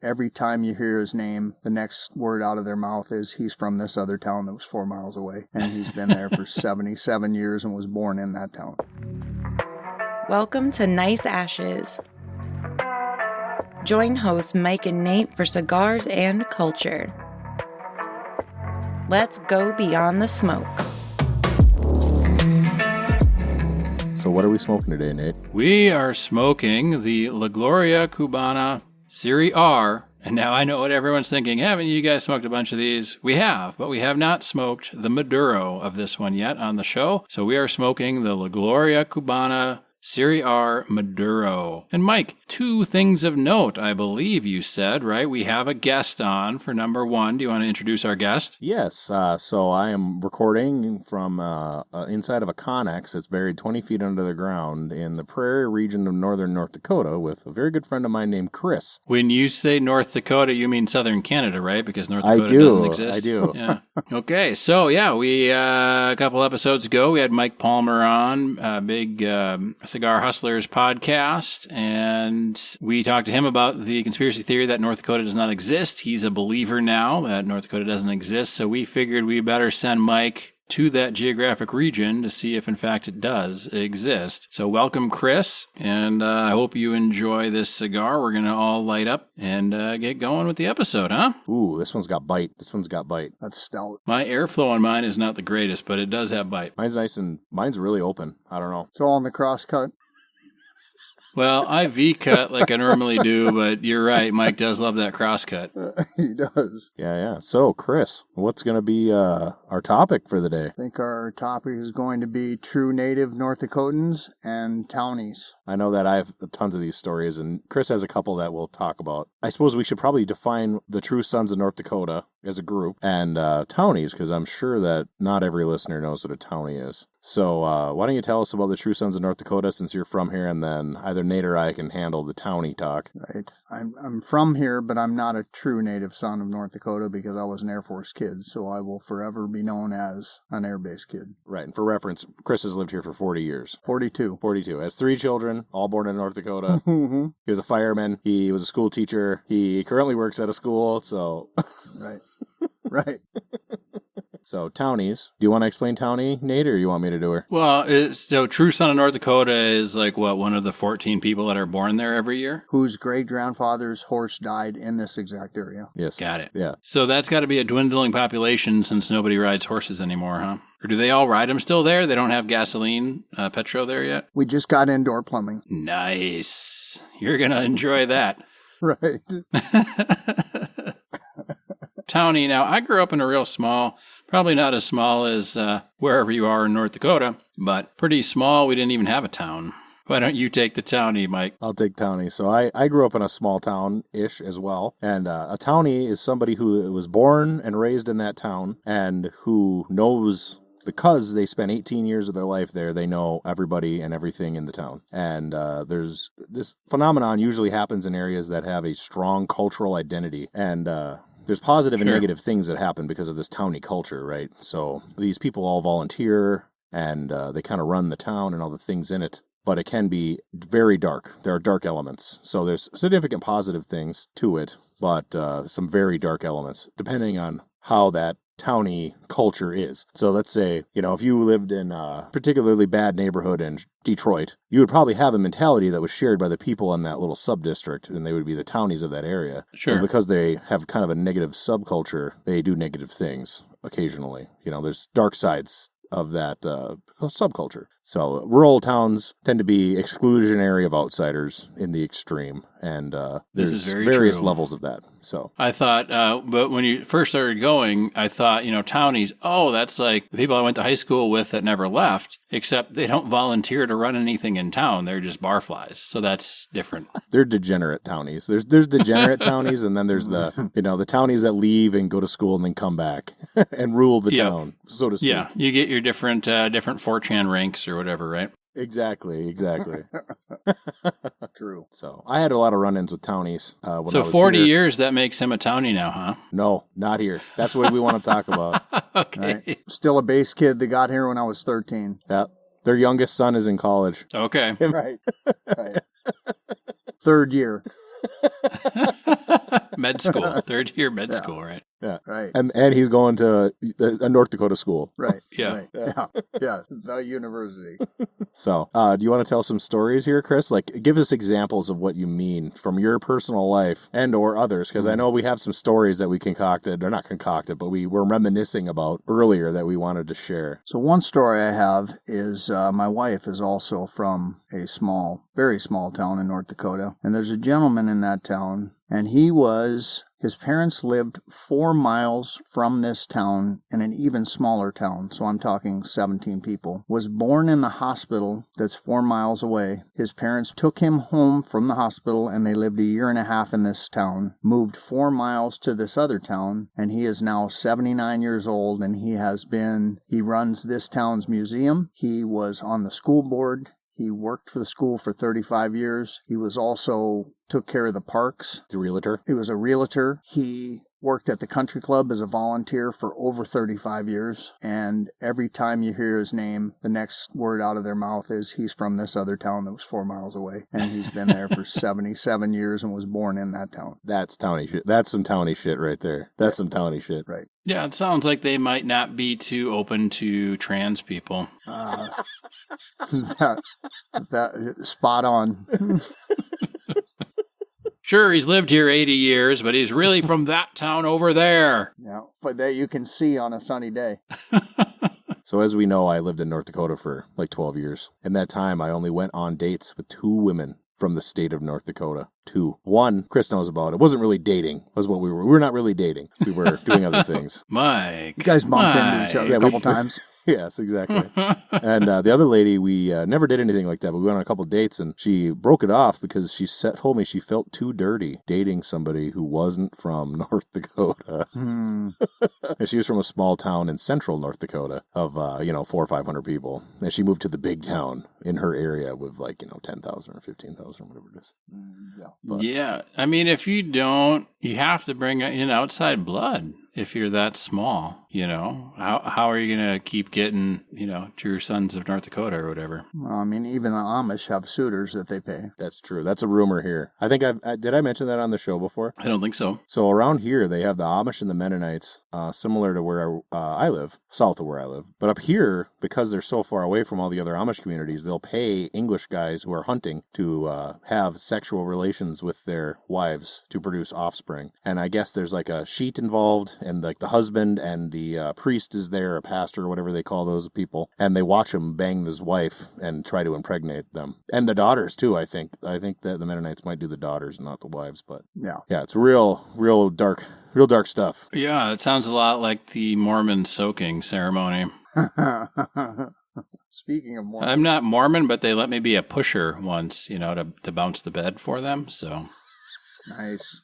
every time you hear his name, the next word out of their mouth is he's from this other town that was 4 miles away. And he's been there for 77 years and was born in that town. Welcome to Nice Ashes. Join hosts Mike and Nate for cigars and culture. Let's go beyond the smoke. So what are we smoking today, Nate? We are smoking the Gloria Cubana Serie R. And now I know what everyone's thinking. Haven't you guys smoked a bunch of these? We have, but we have not smoked the Maduro of this one yet on the show. So we are smoking the Gloria Cubana Serie R Maduro. And Mike, 2 things of note, I believe you said, right? We have a guest on for number 1. Do you want to introduce our guest? Yes. So I am recording from inside of a Connex that's buried 20 feet under the ground in the prairie region of northern North Dakota with a very good friend of mine named Chris. When you say North Dakota, you mean southern Canada, right? Because North Dakota doesn't exist. I do. Yeah. Okay. So, yeah, we a couple episodes ago, we had Mike Palmer on, a big Cigar Hustlers podcast, and we talked to him about the conspiracy theory that North Dakota does not exist. He's a believer now that North Dakota doesn't exist, so we figured we better send Mike to that geographic region to see if in fact it does exist. So welcome, Chris, and I hope you enjoy this cigar. We're going to all light up and get going with the episode, huh? Ooh, this one's got bite. That's stout. My airflow on mine is not the greatest, but it does have bite. Mine's nice and mine's really open. I don't know. It's all in the cross cut. Well, I V-cut like I normally do, but you're right. Mike does love that cross-cut. He does. Yeah. So, Chris, what's going to be our topic for the day? I think our topic is going to be true native North Dakotans and Townies. I know that I have tons of these stories, and Chris has a couple that we'll talk about. I suppose we should probably define the true sons of North Dakota as a group, and Townies, because I'm sure that not every listener knows what a Townie is. So why don't you tell us about the true sons of North Dakota, since you're from here, and then either Nate or I can handle the Townie talk. Right. I'm from here, but I'm not a true native son of North Dakota because I was an Air Force kid, so I will forever be known as an Air Base kid. Right, and for reference, Chris has lived here for 40 years. 42. Has 3 children, all born in North Dakota. Mm-hmm. He was a fireman. He was a school teacher. He currently works at a school, so... Right. Right. So, Townies. Do you want to explain Townie, Nate, or you want me to do her? Well, so true son of North Dakota is like, what, one of the 14 people that are born there every year? Whose great-grandfather's horse died in this exact area. Yes. Got it. Yeah. So that's got to be a dwindling population since nobody rides horses anymore, huh? Or do they all ride them still there? They don't have gasoline, petro there yet? We just got indoor plumbing. Nice. You're going to enjoy that. Right. Townie. Now, I grew up in a real small, probably not as small as wherever you are in North Dakota, but pretty small. We didn't even have a town. Why don't you take the Townie, Mike? I'll take Townie. So I grew up in a small town-ish as well. And a Townie is somebody who was born and raised in that town and who knows... Because they spent 18 years of their life there, they know everybody and everything in the town. And there's this phenomenon usually happens in areas that have a strong cultural identity. And there's positive and negative things that happen because of this townie culture, right? So these people all volunteer and they kind of run the town and all the things in it. But it can be very dark. There are dark elements. So there's significant positive things to it, but some very dark elements, depending on how that townie culture is. So let's say, if you lived in a particularly bad neighborhood in Detroit, you would probably have a mentality that was shared by the people in that little sub-district, and they would be the townies of that area. Sure. And because they have kind of a negative subculture, they do negative things occasionally. There's dark sides of that subculture. So rural towns tend to be exclusionary of outsiders in the extreme, and there's various levels of that. So I thought, but when you first started going, I thought, townies, that's like the people I went to high school with that never left, except they don't volunteer to run anything in town. They're just barflies. So that's different. They're degenerate townies. There's degenerate townies, and then there's the, the townies that leave and go to school and then come back and rule the town, so to speak. Yeah, you get your different 4chan ranks or whatever, right? Exactly. True. So I had a lot of run-ins with townies. When I was 40 here. years, that makes him a townie now, huh? No, not here. That's what we want to talk about. Okay. Right. Still a base kid that got here when I was 13. Yeah. Their youngest son is in college. Okay. Right. Third year. Med school, third year med school, right? Yeah. Right. And he's going to a North Dakota school. Right. Yeah. Right. Yeah. The university. So, do you want to tell some stories here, Chris? Like, give us examples of what you mean from your personal life and or others, because I know we have some stories that we concocted, or not concocted, but we were reminiscing about earlier that we wanted to share. So one story I have is my wife is also from a very small town in North Dakota. And there's a gentleman in that town, and his parents lived 4 miles from this town in an even smaller town. So I'm talking 17 people. Was born in the hospital that's 4 miles away. His parents took him home from the hospital and they lived 1.5 years in this town. Moved 4 miles to this other town, and he is now 79 years old, and he runs this town's museum. He was on the school board. He worked for the school for 35 years. He was also took care of the parks. The realtor? He was a realtor. He worked at the country club as a volunteer for over 35 years. And every time you hear his name, the next word out of their mouth is he's from this other town that was 4 miles away. And he's been there for 77 years and was born in that town. That's towny shit. That's some towny shit right there. That's some towny shit. Right. Yeah, it sounds like they might not be too open to trans people. That spot on. Sure, he's lived here 80 years, but he's really from that town over there. Yeah, but that you can see on a sunny day. So as we know, I lived in North Dakota for like 12 years. In that time, I only went on dates with 2 women from the state of North Dakota. 2. One, Chris knows about it. Wasn't really dating, was what we were. We were not really dating. We were doing other things. Mike. You guys bumped into each other a couple times. Yes, exactly. And the other lady, we never did anything like that, but we went on a couple dates, and she broke it off because she told me she felt too dirty dating somebody who wasn't from North Dakota. And she was from a small town in central North Dakota of, 400 or 500 people. And she moved to the big town in her area with 10,000 or 15,000 or whatever it is. Yeah. I mean, if you don't, you have to bring in outside blood. If you're that small, how are you going to keep getting, true sons of North Dakota or whatever? Well, I mean, even the Amish have suitors that they pay. That's true. That's a rumor here. I think did I mention that on the show before? I don't think so. So around here, they have the Amish and the Mennonites, similar to where I live, south of where I live. But up here, because they're so far away from all the other Amish communities, they'll pay English guys who are hunting to have sexual relations with their wives to produce offspring. And I guess there's like a sheet involved, and like the husband and the priest is there, a pastor or whatever they call those people, and they watch him bang his wife and try to impregnate them, and the daughters too. I think that the Mennonites might do the daughters, not the wives, but yeah, it's real dark stuff. Yeah, it sounds a lot like the Mormon soaking ceremony. Speaking of Mormons, I'm not Mormon, but they let me be a pusher once, to bounce the bed for them. So nice.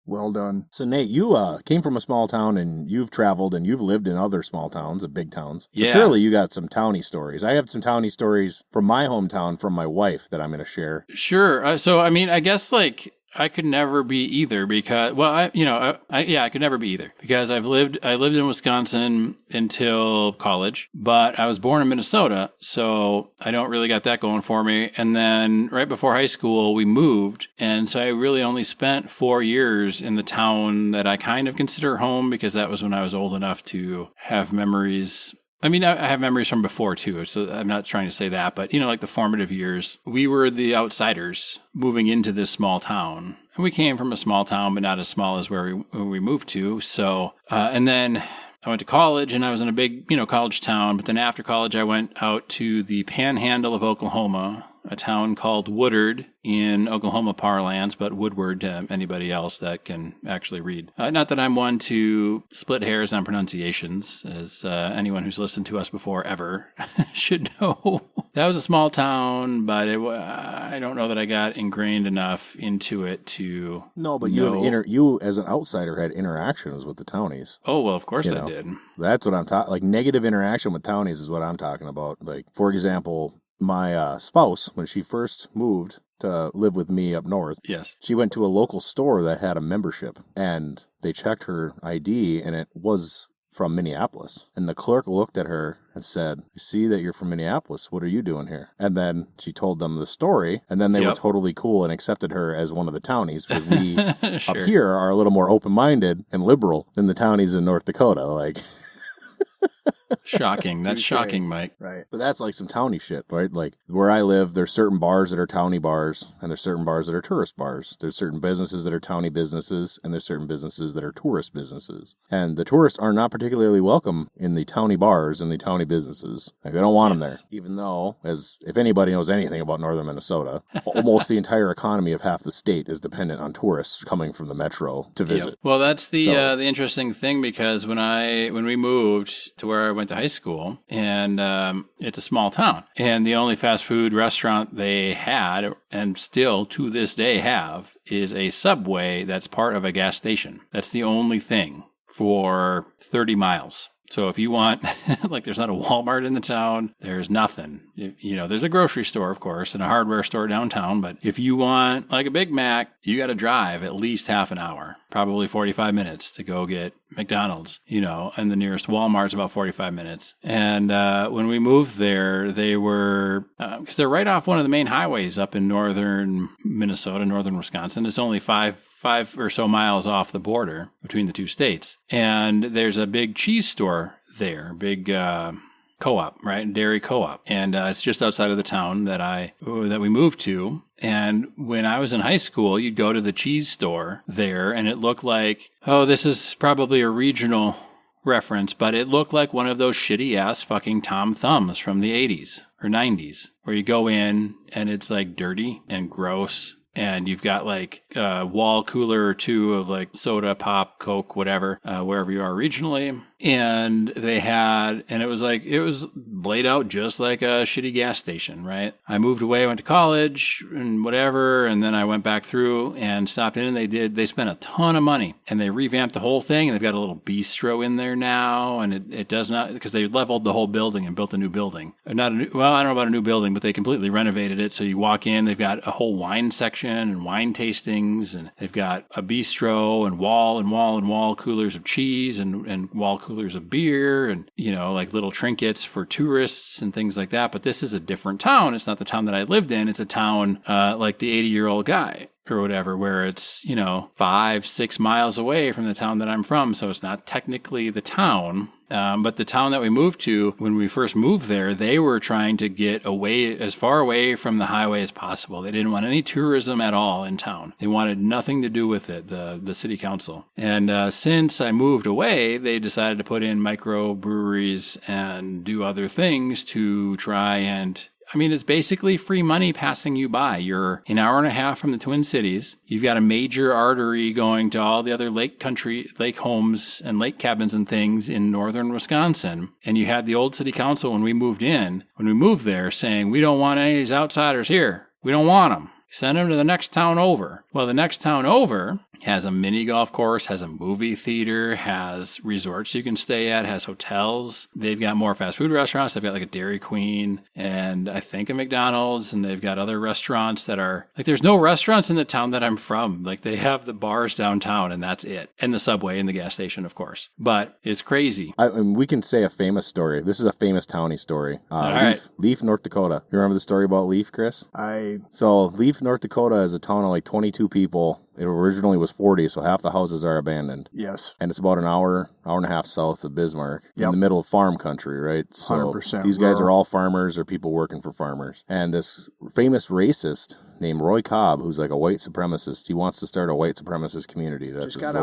Well done. So Nate, you came from a small town, and you've traveled and you've lived in other small towns, big towns. So yeah. Surely you got some towny stories. I have some towny stories from my hometown from my wife that I'm going to share. Sure. So, I mean, I guess I could never be either because, I could never be either because I lived in Wisconsin until college, but I was born in Minnesota, so I don't really got that going for me. And then right before high school, we moved, and so I really only spent 4 years in the town that I kind of consider home because that was when I was old enough to have memories. I mean, I have memories from before, too, so I'm not trying to say that, but, like the formative years, we were the outsiders moving into this small town. And we came from a small town, but not as small as where we moved to. So, and then I went to college, and I was in a big, college town. But then after college, I went out to the panhandle of Oklahoma, a town called Woodard in Oklahoma parlance, but Woodward to anybody else that can actually read. Not that I'm one to split hairs on pronunciations, as anyone who's listened to us before ever should know. That was a small town, but I don't know that I got ingrained enough into it to No, but you as an outsider had interactions with the Townies. Oh, well, of course I did. That's what I'm talking. Like negative interaction with Townies is what I'm talking about. Like, for example, my spouse, when she first moved to live with me up north, yes, she went to a local store that had a membership, and they checked her ID, and it was from Minneapolis. And the clerk looked at her and said, I see that you're from Minneapolis. What are you doing here? And then she told them the story, and then they were totally cool and accepted her as one of the Townies, because we Sure. up here are a little more open-minded and liberal than the Townies in North Dakota. Like, Shocking. That's shocking, Mike. Right. but that's like some townie shit, right? Like where I live, there's certain bars that are townie bars, and there's certain bars that are tourist bars. There's certain businesses that are townie businesses, and there's certain businesses that are tourist businesses. And the tourists are not particularly welcome in the townie bars and the townie businesses. Like they don't want them there. Even though, as if anybody knows anything about northern Minnesota, almost the entire economy of half the state is dependent on tourists coming from the metro to visit. Well, that's the interesting thing, because when we moved to where I went to high school, and it's a small town, and the only fast food restaurant they had, and still to this day have, is a Subway that's part of a gas station. That's the only thing for 30 miles. So if you want, like, there's not a Walmart in the town, there's nothing. There's a grocery store, of course, and a hardware store downtown. But if you want, like, a Big Mac, you got to drive at least half an hour, probably 45 minutes to go get McDonald's, and the nearest Walmart's about 45 minutes. And when we moved there, they were, because they're right off one of the main highways up in northern Minnesota, northern Wisconsin. It's only five or so miles off the border between the two states. And there's a big cheese store there, big co-op, right? Dairy co-op. And it's just outside of the town that we moved to. And when I was in high school, you'd go to the cheese store there, and it looked like, this is probably a regional reference, but it looked like one of those shitty-ass fucking Tom Thumbs from the 80s or 90s, where you go in and it's like dirty and gross. And you've got like a wall cooler or two of like soda, pop, Coke, whatever, wherever you are regionally. And it was laid out just like a shitty gas station, right? I moved away, went to college and whatever. And then I went back through and stopped in, and they spent a ton of money, and they revamped the whole thing. And they've got a little bistro in there now. And it does not, because they leveled the whole building and built a new building. I don't know about a new building, but they completely renovated it. So you walk in, they've got a whole wine section and wine tastings, and they've got a bistro and wall coolers of cheese and wall coolers of beer, and like little trinkets for tourists and things like that. But this is a different town. It's not the town that I lived in. It's a town like the 80-year-old guy or whatever, where it's 5-6 miles away from the town that I'm from. So it's not technically the town. But the town that we moved to, when we first moved there, they were trying to get as far away from the highway as possible. They didn't want any tourism at all in town. They wanted nothing to do with it, the city council. And since I moved away, they decided to put in microbreweries and do other things to try and... it's basically free money passing you by. You're an hour and a half from the Twin Cities. You've got a major artery going to all the other lake homes and lake cabins and things in northern Wisconsin. And you had the old city council when we moved there, saying, we don't want any of these outsiders here. We don't want them. Send them to the next town over. Well, the next town over has a mini golf course, has a movie theater, has resorts you can stay at, has hotels. They've got more fast food restaurants. They've got like a Dairy Queen and I think a McDonald's, and they've got other restaurants that are like, there's no restaurants in the town that I'm from. Like they have the bars downtown and that's it. And the Subway and the gas station, of course. But it's crazy. We can say a famous story. This is a famous townie story. Right. Leaf, North Dakota. You remember the story about Leaf, Chris? So Leaf, North Dakota is a town of like 22 people. It originally was 40, so half the houses are abandoned. Yes. And it's about an hour and a half south of Bismarck, in the middle of farm country, right? So 100% these guys are all farmers or people working for farmers. And this famous racist named Roy Cobb, who's like a white supremacist, he wants to start a white supremacist community. That's just got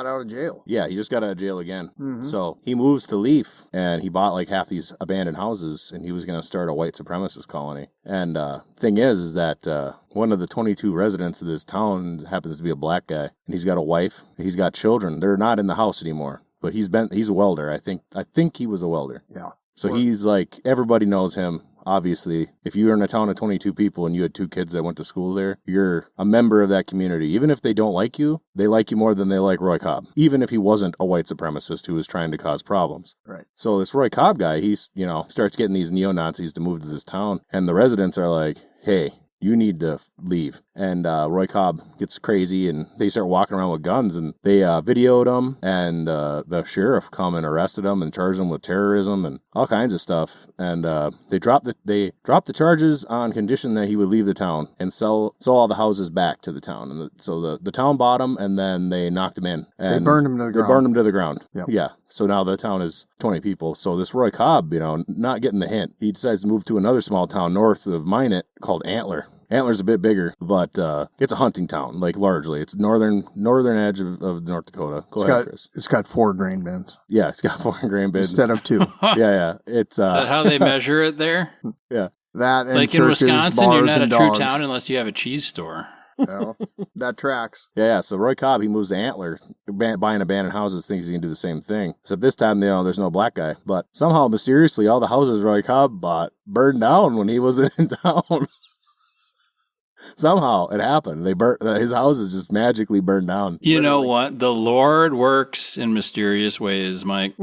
out of jail. Yeah, he just got out of jail again. Mm-hmm. So he moves to Leaf, and he bought like half these abandoned houses, and he was going to start a white supremacist colony. And thing is that one of the 22 residents of this town happens to be a black guy, and he's got a wife, he's got children. They're not in the house anymore, but he's a welder. I think he was a welder. Yeah. So he's like, everybody knows him. Obviously, if you were in a town of 22 people and you had 2 kids that went to school there, you're a member of that community. Even if they don't like you, they like you more than they like Roy Cobb. Even if he wasn't a white supremacist who was trying to cause problems. Right. So this Roy Cobb guy, he's, starts getting these neo-Nazis to move to this town. And the residents are like, hey, You need to leave. And Roy Cobb gets crazy, and they start walking around with guns, and they videoed him, and the sheriff come and arrested him and charged him with terrorism and all kinds of stuff. And they dropped the charges on condition that he would leave the town and sell all the houses back to the town. And so the town bought him, and then they knocked him in. And they burned him to the ground. They burned him to the ground. Yep. Yeah. So now the town is 20 people. So this Roy Cobb, not getting the hint, he decides to move to another small town north of Minot called Antler. Antler's a bit bigger, but it's a hunting town, like largely. It's northern edge of North Dakota. Go ahead, Chris. It's got 4 grain bins. Yeah, it's got 4 grain bins. Instead of 2. Yeah. It's, Is that how they measure it there? Yeah. That and like churches, in Wisconsin, bars, you're not a and true dogs. town unless you have a cheese store. Well, that tracks. Yeah. So Roy Cobb, he moves to Antler, buying abandoned houses, thinks he can do the same thing. Except this time, there's no black guy. But somehow, mysteriously, all the houses Roy Cobb bought burned down when he was in town. Somehow it happened. His houses just magically burned down. You know what? The Lord works in mysterious ways, Mike.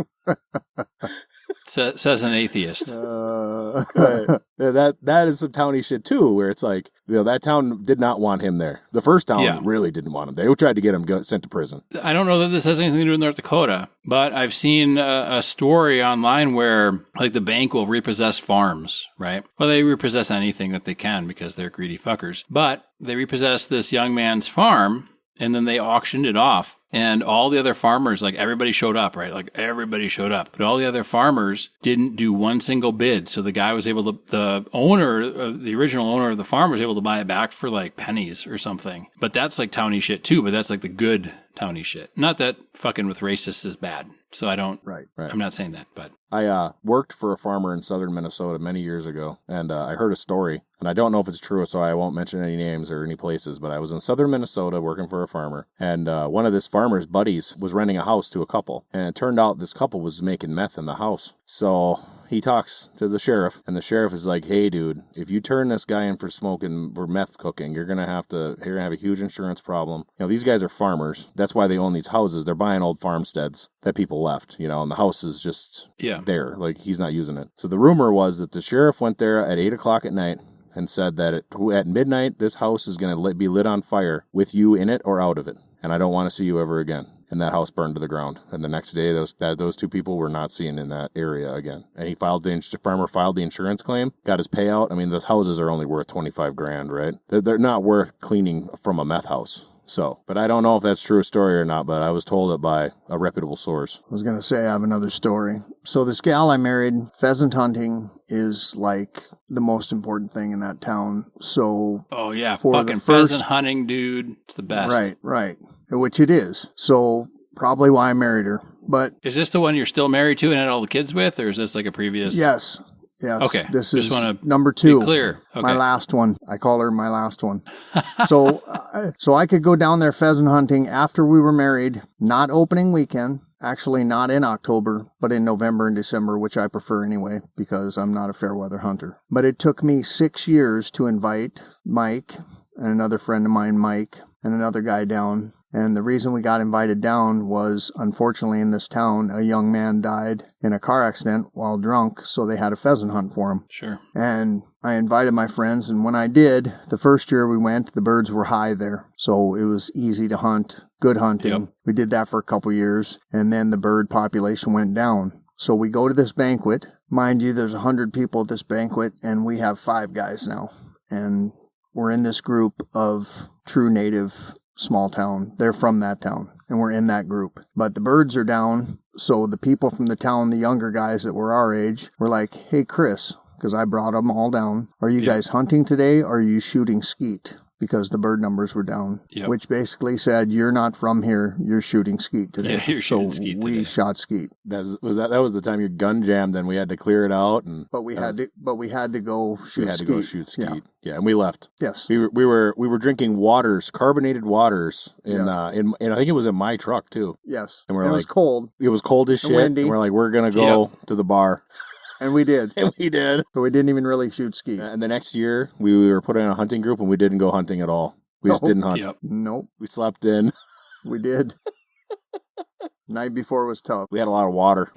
Says an atheist. Right. That is some towny shit too, where it's like, that town did not want him there. The first town really didn't want him. They tried to get him sent to prison. I don't know that this has anything to do with North Dakota, but I've seen a story online where like the bank will repossess farms, right? Well, they repossess anything that they can because they're greedy fuckers. But they repossessed this young man's farm, and then they auctioned it off. And all the other farmers, like everybody showed up, right? Like everybody showed up. But all the other farmers didn't do one single bid. So the guy was able to, the original owner of the farm was able to buy it back for like pennies or something. But that's like towny shit too. But that's like the good towny shit. Not that fucking with racists is bad. So I don't, Right. I'm not saying that, but. I worked for a farmer in southern Minnesota many years ago, and I heard a story, and I don't know if it's true, so I won't mention any names or any places, but I was in southern Minnesota working for a farmer, and one of this farmer's buddies was renting a house to a couple, and it turned out this couple was making meth in the house. So he talks to the sheriff, and the sheriff is like, hey, dude, if you turn this guy in for smoking or meth cooking, you're going to have a huge insurance problem. These guys are farmers. That's why they own these houses. They're buying old farmsteads that people left, and the house is just there. Like, he's not using it. So the rumor was that the sheriff went there at 8 o'clock at night and said that at midnight, this house is going to be lit on fire with you in it or out of it. And I don't want to see you ever again. And that house burned to the ground. And the next day, those 2 people were not seen in that area again. And the farmer filed the insurance claim, got his payout. I mean, those houses are only worth $25,000, right? They're not worth cleaning from a meth house. So, but I don't know if that's true a story or not, but I was told it by a reputable source. I was going to say I have another story. So this gal I married, pheasant hunting is like the most important thing in that town. So oh yeah, fucking pheasant hunting, dude. It's the best. Right. Which it is. So probably why I married her. But is this the one you're still married to and had all the kids with, or is this like a previous? Yes. Okay. This is number 2. Be clear. Okay. My last one. I call her my last one. So I could go down there pheasant hunting after we were married, not opening weekend. Actually, not in October, but in November and December, which I prefer anyway, because I'm not a fair weather hunter. But it took me 6 years to invite Mike and another friend of mine, Mike, and another guy down. And the reason we got invited down was, unfortunately, in this town, a young man died in a car accident while drunk, so they had a pheasant hunt for him. Sure. And I invited my friends, and when I did, the first year we went, the birds were high there, so it was easy to hunt, good hunting. Yep. We did that for a couple years, and then the bird population went down. So we go to this banquet. Mind you, there's 100 people at this banquet, and we have 5 guys now. And we're in this group of true native small town. They're from that town, and we're in that group. But the birds are down, so the people from the town, the younger guys that were our age, were like, hey, Chris, because I brought them all down, are you guys hunting today, or are you shooting skeet? Because the bird numbers were down, which basically said, you're not from here, you're shooting skeet today. Yeah, you're shooting skeet today. We shot skeet. That was the time your gun jammed, and we had to clear it out. But we had to go shoot skeet. We had to go shoot skeet. Yeah, and we left. Yes. We were drinking carbonated waters in I think it was in my truck too. Yes. And it was cold. It was cold as shit. Windy. And we're like, we're gonna go to the bar. And we did. And we did. So we didn't even really shoot skeet. And the next year, we were put in a hunting group, and we didn't go hunting at all. We just didn't hunt. Yep. Nope. We slept in. We did. Night before was tough. We had a lot of water.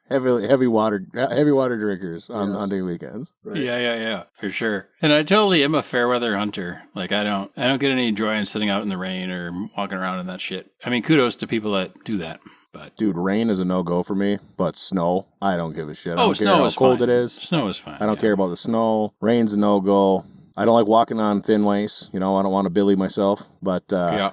heavy water drinkers on hunting weekends. Right. Yeah, for sure. And I totally am a fair weather hunter. Like I don't get any joy in sitting out in the rain or walking around in that shit. I mean, kudos to people that do that. But dude, rain is a no-go for me, but snow, I don't give a shit. I Oh, don't care snow how is cold fine. it is. Snow is fine. I don't care about the snow. Rain's a no-go. I don't like walking on thin ice. I don't want to billy myself, but Yeah.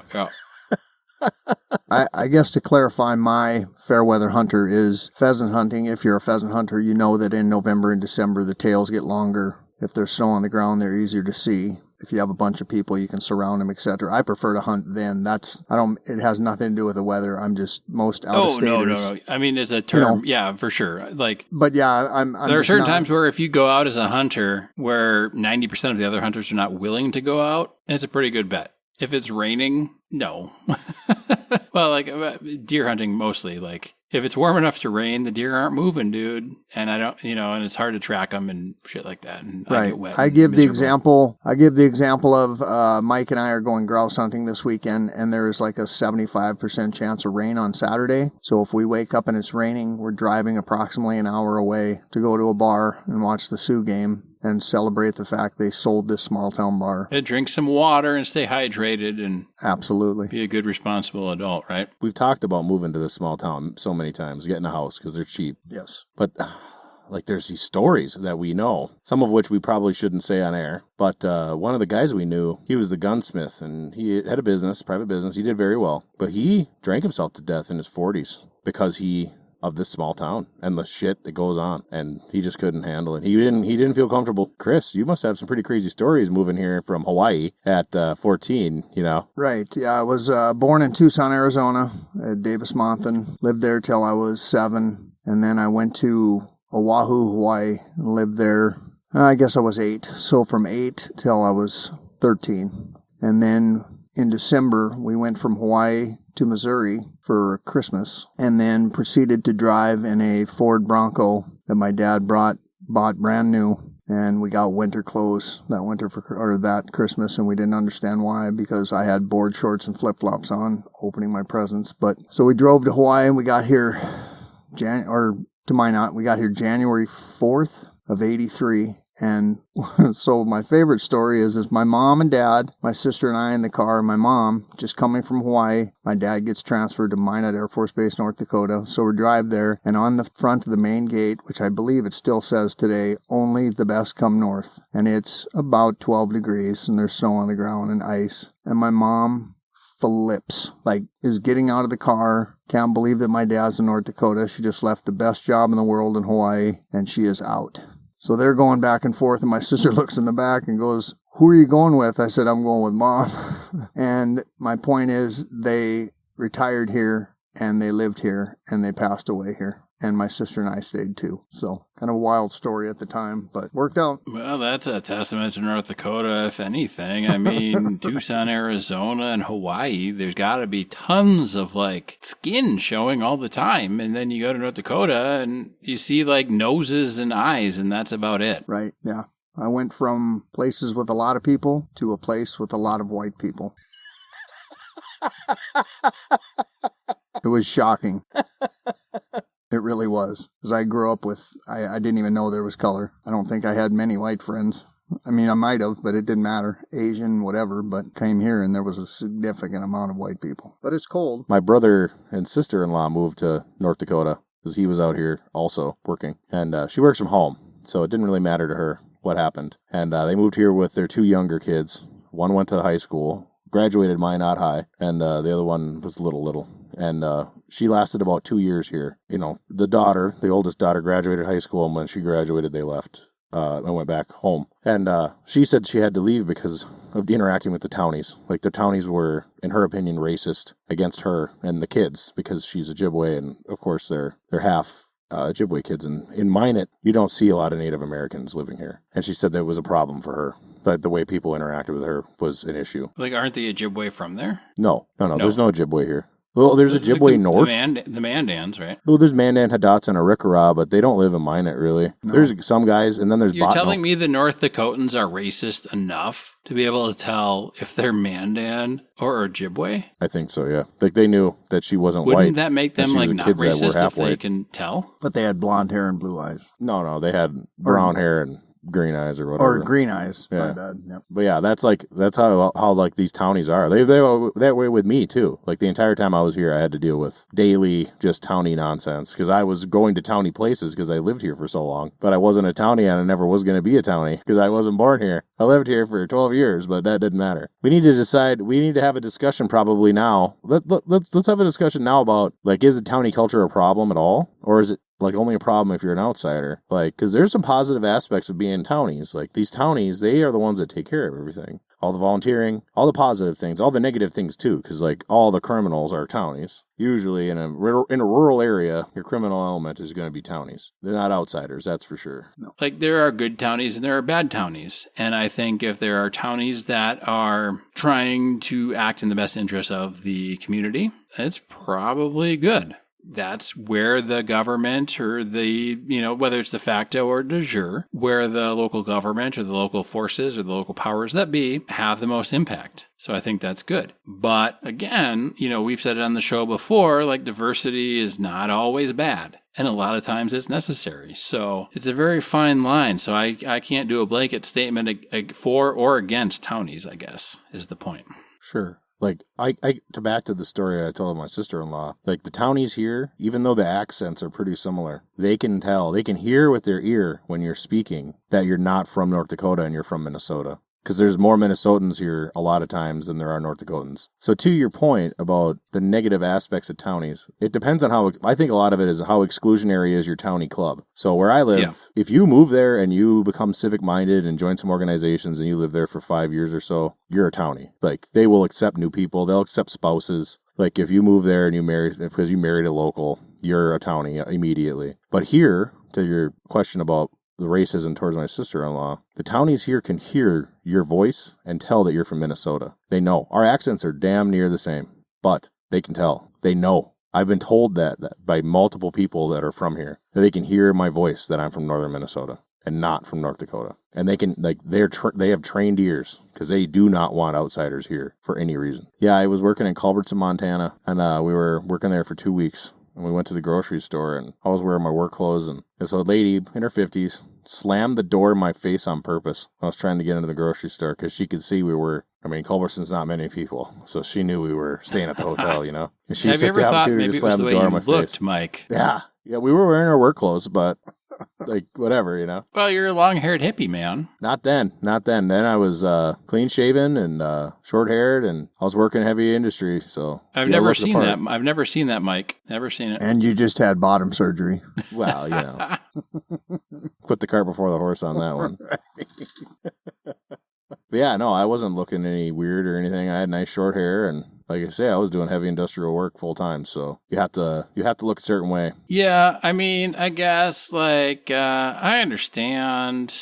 I guess to clarify, my fair weather hunter is pheasant hunting. If you're a pheasant hunter, you know that in November and December, the tails get longer. If there's snow on the ground, they're easier to see. If you have a bunch of people, you can surround them, etc. I prefer to hunt then. It has nothing to do with the weather. I'm just most out-of-staters. No. I mean, there's a term, yeah, for sure. Like, but yeah, I'm there are certain times where if you go out as a hunter where 90% of the other hunters are not willing to go out, it's a pretty good bet. If it's raining, no. Well, like deer hunting mostly, like if it's warm enough to rain, the deer aren't moving, dude. And I don't, and it's hard to track them and shit like that. And right. I get wet. I give the example of Mike and I are going grouse hunting this weekend, and there's like a 75% chance of rain on Saturday. So if we wake up and it's raining, we're driving approximately an hour away to go to a bar and watch the Sioux game and celebrate the fact they sold this small town bar. Yeah, drink some water and stay hydrated and absolutely be a good responsible adult, right? We've talked about moving to this small town so many times, getting a house because they're cheap. Yes. But like there's these stories that we know, some of which we probably shouldn't say on air. But one of the guys we knew, he was the gunsmith and he had a private business. He did very well, but he drank himself to death in his 40s because of this small town and the shit that goes on, and he just couldn't handle it. He didn't feel comfortable. Chris, you must have some pretty crazy stories moving here from Hawaii at 14, Right. Yeah, I was born in Tucson, Arizona at Davis-Monthan, lived there till I was 7, and then I went to Oahu, Hawaii, and lived there, I guess I was 8, so from 8 till I was 13. And then in December, we went from Hawaii to Missouri for Christmas, and then proceeded to drive in a Ford Bronco that my dad bought brand new, and we got winter clothes that Christmas, and we didn't understand why, because I had board shorts and flip-flops on opening my presents. But so we drove to Hawaii, and we got here January 4th of 83. And so my favorite story is my mom and dad, my sister and I in the car, my mom just coming from Hawaii. My dad gets transferred to Minot Air Force Base, North Dakota. So we drive there, and on the front of the main gate, which I believe it still says today, only the best come north. And it's about 12 degrees and there's snow on the ground and ice. And my mom flips, is getting out of the car. Can't believe that my dad's in North Dakota. She just left the best job in the world in Hawaii, and she is out. So they're going back and forth, and my sister looks in the back and goes, "Who are you going with?" I said, "I'm going with Mom." And my point is, they retired here, and they lived here, and they passed away here. And my sister and I stayed too. So kind of a wild story at the time, but worked out. Well, that's a testament to North Dakota, if anything. I mean, Tucson, Arizona, and Hawaii, there's got to be tons of skin showing all the time. And then you go to North Dakota and you see noses and eyes, and that's about it. Right. Yeah. I went from places with a lot of people to a place with a lot of white people. It was shocking. It really was. Because I grew up I didn't even know there was color. I don't think I had many white friends. I mean, I might have, but it didn't matter. Asian, whatever, but came here and there was a significant amount of white people. But it's cold. My brother and sister-in-law moved to North Dakota because he was out here also working. And she works from home, so it didn't really matter to her what happened. And they moved here with their 2 younger kids. One went to high school, graduated Minot High, and the other one was little. And she lasted about 2 years here. The oldest daughter, graduated high school, and when she graduated, they left and went back home. And she said she had to leave because of interacting with the Townies. The Townies were, in her opinion, racist against her and the kids because she's Ojibwe, and of course they're half Ojibwe kids. And in Minot, you don't see a lot of Native Americans living here. And she said that was a problem for her. That the way people interacted with her was an issue. Aren't the Ojibwe from there? No. There's no Ojibwe here. Well, there's Ojibwe North. The Mandans, right? Well, there's Mandan, Hadats, and Arikara, but they don't live in Minot, really. No. There's some guys, and then there's You're telling me the North Dakotans are racist enough to be able to tell if they're Mandan or Ojibwe? I think so, yeah. Like, they knew that she wasn't white. Wouldn't that make them, like, not racist if they can tell? But they had blonde hair and blue eyes. No, they had brown hair and green eyes or whatever. Or green eyes. Yeah. My bad. Yep. But yeah, that's how like these townies are. They were that way with me too. Like the entire time I was here, I had to deal with daily just townie nonsense because I was going to townie places because I lived here for so long. But I wasn't a townie and I never was going to be a townie because I wasn't born here. I lived here for 12 years, but that didn't matter. We need to have a discussion probably now. Let's have a discussion now about, like, is the townie culture a problem at all? Or is it like only a problem if you're an outsider? Like, because there's some positive aspects of being townies. Like, these townies, they are the ones that take care of everything. All the volunteering, all the positive things, all the negative things too, because like all the criminals are townies. Usually in a rural area, your criminal element is going to be townies. They're not outsiders, that's for sure. No. Like, there are good townies and there are bad townies. And I think if there are townies that are trying to act in the best interest of the community, it's probably good. That's where the government or the, whether it's de facto or de jure, where the local government or the local forces or the local powers that be have the most impact. So I think that's good. But again, we've said it on the show before, like, diversity is not always bad. And a lot of times it's necessary. So it's a very fine line. So I can't do a blanket statement for or against townies, I guess, is the point. Sure. Like, to back to the story I told my sister-in-law, like, the townies here, even though the accents are pretty similar, they can hear with their ear when you're speaking that you're not from North Dakota and you're from Minnesota. Because there's more Minnesotans here a lot of times than there are North Dakotans. So to your point about the negative aspects of townies, it depends on I think a lot of it is how exclusionary is your townie club. So where I live, If you move there and you become civic-minded and join some organizations and you live there for 5 years or so, you're a townie. Like, they will accept new people. They'll accept spouses. Like, if you move there and you marry, because you married a local, you're a townie immediately. But here, to your question about the racism towards my sister-in-law, the townies here can hear your voice and tell that you're from Minnesota. They know. Our accents are damn near the same, but they can tell. They know. I've been told that by multiple people that are from here, that they can hear my voice that I'm from northern Minnesota and not from North Dakota. And they can, like, they have trained ears because they do not want outsiders here for any reason. Yeah, I was working in Culbertson, Montana, and we were working there for 2 weeks. And we went to the grocery store, and I was wearing my work clothes, and this old lady in her 50s slammed the door in my face on purpose. I was trying to get into the grocery store because she could see Culbertson's not many people, so she knew we were staying at the hotel, And she Have you ever thought maybe it was the way you looked, face. Mike? Yeah, we were wearing our work clothes, but like, whatever, Well, you're a long-haired hippie, man. Not then. Then I was clean-shaven and short-haired, and I was working heavy industry, so... I've never seen that. I've never seen that, Mike. Never seen it. And you just had bottom surgery. Well, put the cart before the horse on that one. But yeah, no, I wasn't looking any weird or anything. I had nice short hair, and like I say, I was doing heavy industrial work full time, so you have to look a certain way. Yeah, I guess, I understand,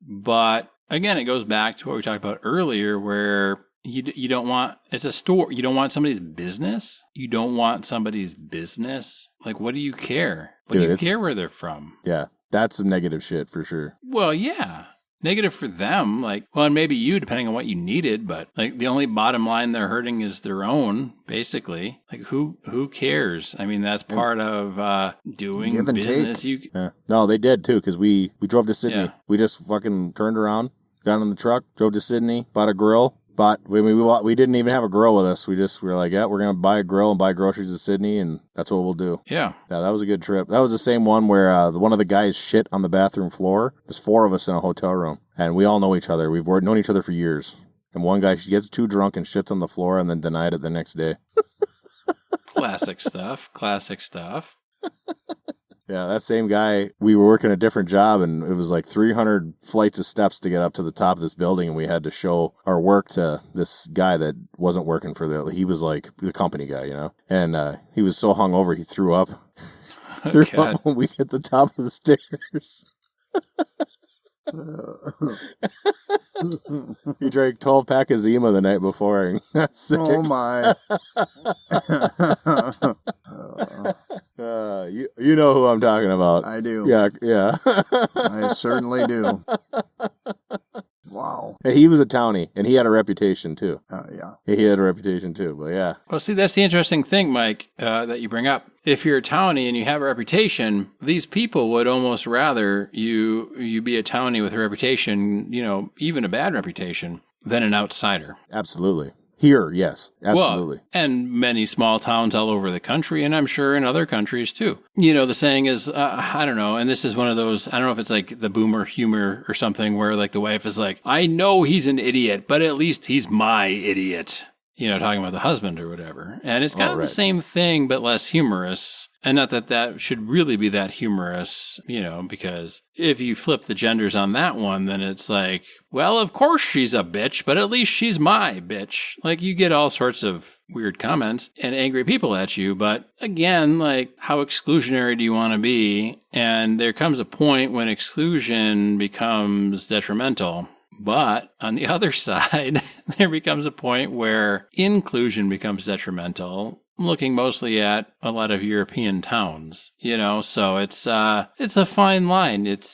but again, it goes back to what we talked about earlier, where you don't want, it's a store, you don't want somebody's business. You don't want somebody's business. Like, what do you care? What do you care where they're from? Yeah, that's some negative shit for sure. Well, yeah. Negative for them, and maybe you, depending on what you needed, but the only bottom line they're hurting is their own, basically. Like, who cares? I mean, that's part of doing give and business. Take. No, they did too, because we drove to Sydney. Yeah. We just fucking turned around, got in the truck, drove to Sydney, bought a grill. We didn't even have a grill with us. We were like, yeah, we're going to buy a grill and buy groceries to Sydney, and that's what we'll do. Yeah. Yeah, that was a good trip. That was the same one where one of the guys shit on the bathroom floor. There's 4 of us in a hotel room, and we all know each other. We've known each other for years. And one guy gets too drunk and shits on the floor and then denied it the next day. Classic stuff. Yeah, that same guy, we were working a different job, and it was like 300 flights of steps to get up to the top of this building, and we had to show our work to this guy that wasn't working he was like the company guy, and he was so hungover he threw up. Threw up when we hit the top of the stairs. He drank 12-pack of Zima the night before. And got sick. Oh my. You know who I'm talking about. I do. Yeah. I certainly do. Wow. Hey, he was a townie, and he had a reputation, too. Yeah. He had a reputation, too, but yeah. Well, see, that's the interesting thing, Mike, that you bring up. If you're a townie and you have a reputation, these people would almost rather you be a townie with a reputation, even a bad reputation, than an outsider. Absolutely. Here, yes, absolutely. Well, and many small towns all over the country, and I'm sure in other countries too. The saying is, I don't know, and this is one of those, I don't know if it's like the boomer humor or something where like the wife is like, I know he's an idiot, but at least he's my idiot. Talking about the husband or whatever. And it's kind of the same thing, but less humorous. And not that that should really be that humorous, because if you flip the genders on that one, then it's like, well, of course she's a bitch, but at least she's my bitch. Like, you get all sorts of weird comments and angry people at you. But again, like, how exclusionary do you want to be? And there comes a point when exclusion becomes detrimental. But on the other side, there becomes a point where inclusion becomes detrimental. I'm looking mostly at a lot of European towns, so it's a fine line. It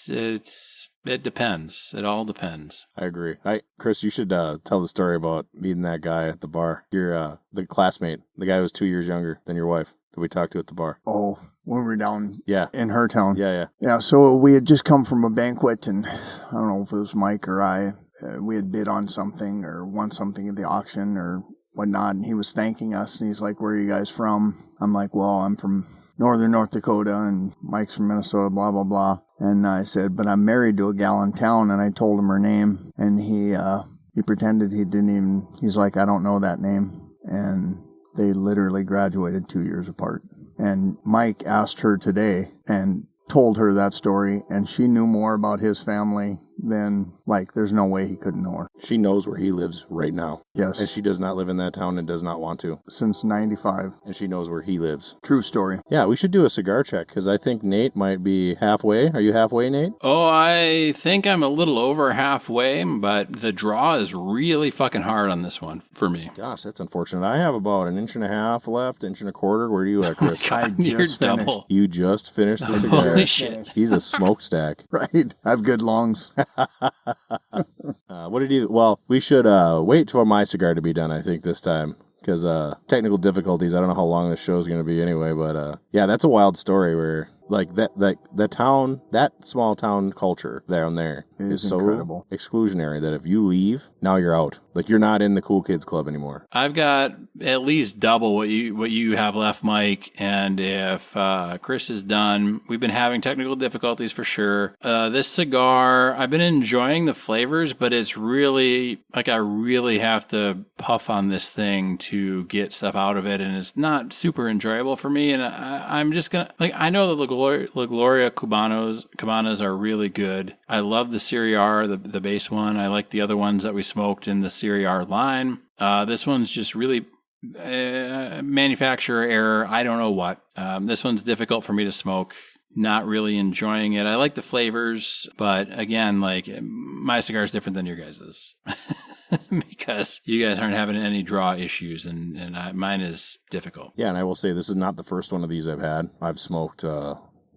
depends. It all depends. I agree. Chris, you should tell the story about meeting that guy at the bar. Your the classmate, the guy who was 2 years younger than your wife that we talked to at the bar. Oh, when we were down Yeah. in her town. Yeah. Yeah, so we had just come from a banquet, and I don't know if it was Mike or I. We had bid on something or won something at the auction or whatnot, and he was thanking us, and he's like, where are you guys from? I'm like, well, I'm from northern North Dakota, and Mike's from Minnesota, blah, blah, blah. And I said, but I'm married to a gal in town, and I told him her name, and he pretended he didn't even, he's like, I don't know that name. And they literally graduated 2 years apart. And Mike asked her today and told her that story, and she knew more about his family than, like, there's no way he couldn't know her. She knows where he lives right now. Yes. And she does not live in that town and does not want to. Since 95. And she knows where he lives. True story. Yeah, we should do a cigar check, because I think Nate might be halfway. Are you halfway, Nate? Oh, I think I'm a little over halfway, but the draw is really fucking hard on this one for me. Gosh, that's unfortunate. I have about an inch and a half left, inch and a quarter. Where are you at, Chris? You're double. You just finished the cigar. Holy shit. He's a smokestack. Right. I have good lungs. What did you... Well, we should wait for my cigar to be done, I think, this time. Because technical difficulties, I don't know how long this show is going to be anyway. But yeah, that's a wild story where... Like that town, that small town culture down there is so incredible. Exclusionary that if you leave, now you're out. Like, you're not in the cool kids club anymore. I've got at least double what you have left, Mike. And if Chris is done, we've been having technical difficulties for sure. This cigar, I've been enjoying the flavors, but it's really like I really have to puff on this thing to get stuff out of it, and it's not super enjoyable for me. And I'm just gonna I know that the Gloria Cubanas are really good. I love the Serie, the base one. I like the other ones that we smoked in the Serie line. This one's just really manufacturer error. I don't know what. This one's difficult for me to smoke. Not really enjoying it. I like the flavors, but again, like, my cigar is different than your guys's. Because you guys aren't having any draw issues, and mine is difficult. Yeah, and I will say this is not the first one of these I've had. I've smoked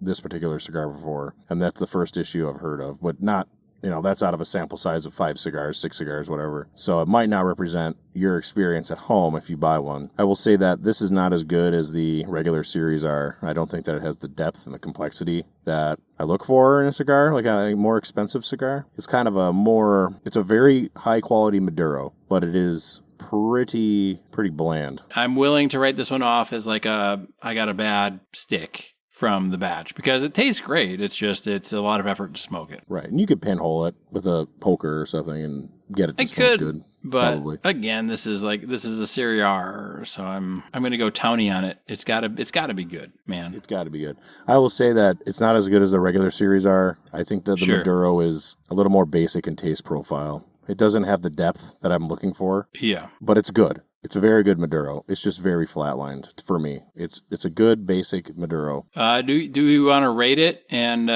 this particular cigar before, and that's the first issue I've heard of, but not, that's out of a sample size of 5 cigars, 6 cigars, whatever. So it might not represent your experience at home if you buy one. I will say that this is not as good as the regular series are. I don't think that it has the depth and the complexity that I look for in a cigar, like a more expensive cigar. It's kind of it's a very high quality Maduro, but it is pretty bland. I'm willing to write this one off as like I got a bad stick from the batch, because it tastes great. It's a lot of effort to smoke it. Right. And you could pinhole it with a poker or something and get it to smoke good. But probably. Again, this is a Serie, so I'm going to go Townie on it. It's got to be good, man. It's got to be good. I will say that it's not as good as the regular series are. I think that the Maduro is a little more basic in taste profile. It doesn't have the depth that I'm looking for. Yeah. But it's good. It's a very good Maduro. It's just very flatlined for me. It's a good basic Maduro. Do we want to rate it and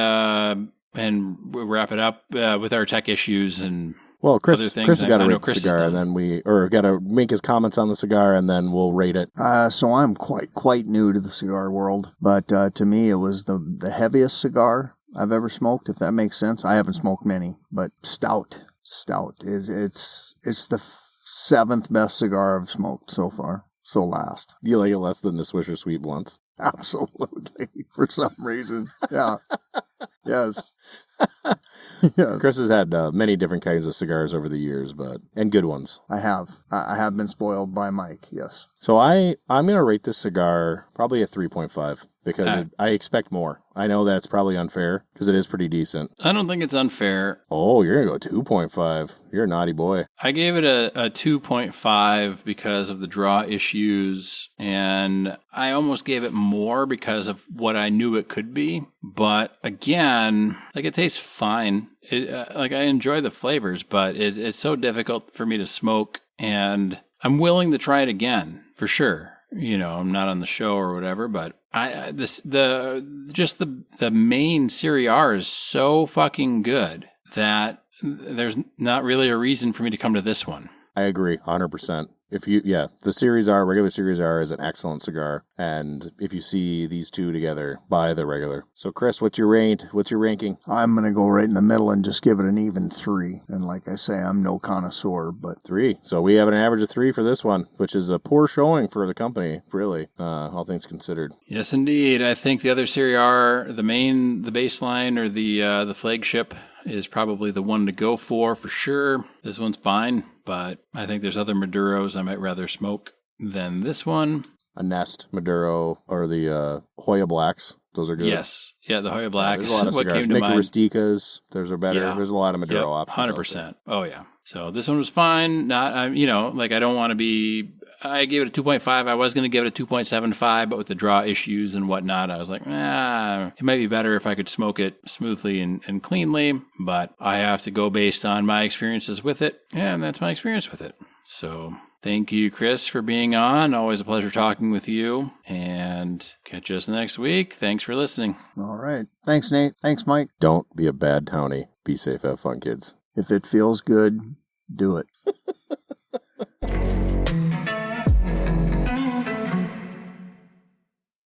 and we'll wrap it up with our tech issues and Well, other Chris things. has got to I know rate the Chris has cigar, done. and then got to make his comments on the cigar, and then we'll rate it. So I'm quite new to the cigar world, but to me it was the heaviest cigar I've ever smoked, if that makes sense. I haven't smoked many, but stout is it's the seventh best cigar I've smoked so far. So last. Do you like it less than the Swisher Sweet Blunts? Absolutely. For some reason. Yeah. Yes. Yes. Chris has had many different kinds of cigars over the years, and good ones. I have. I have been spoiled by Mike, yes. So I'm going to rate this cigar probably a 3.5 because I expect more. I know that's probably unfair because it is pretty decent. I don't think it's unfair. Oh, you're going to go 2.5. You're a naughty boy. I gave it a 2.5 because of the draw issues, and I almost gave it more because of what I knew it could be. But again, like, it tastes fine. I enjoy the flavors, but it's so difficult for me to smoke, and I'm willing to try it again for sure. I'm not on the show or whatever, but the main Serie R is so fucking good that there's not really a reason for me to come to this one. I agree 100%. The Series R, regular Series R is an excellent cigar. And if you see these two together, buy the regular. So Chris, what's your ranking? I'm going to go right in the middle and just give it an even 3. And like I say, I'm no connoisseur, but 3. So we have an average of 3 for this one, which is a poor showing for the company, really, all things considered. Yes, indeed. I think the other Serie R, the baseline or the flagship is probably the one to go for sure. This one's fine, but I think there's other Maduros I might rather smoke than this one. A Nest Maduro or the Hoya Blacks. Those are good. Yes. Yeah, the Hoya Blacks. There's a lot of cigars. Nicky Rusticas. Those are better. Yeah. There's a lot of Maduro options. 100%. Oh, yeah. So this one was fine. I don't want to be... I gave it a 2.5. I was going to give it a 2.75, but with the draw issues and whatnot, I was like, it might be better if I could smoke it smoothly and cleanly, but I have to go based on my experiences with it, and that's my experience with it. So thank you, Chris, for being on. Always a pleasure talking with you, and catch us next week. Thanks for listening. All right. Thanks, Nate. Thanks, Mike. Don't be a bad townie. Be safe. Have fun, kids. If it feels good, do it.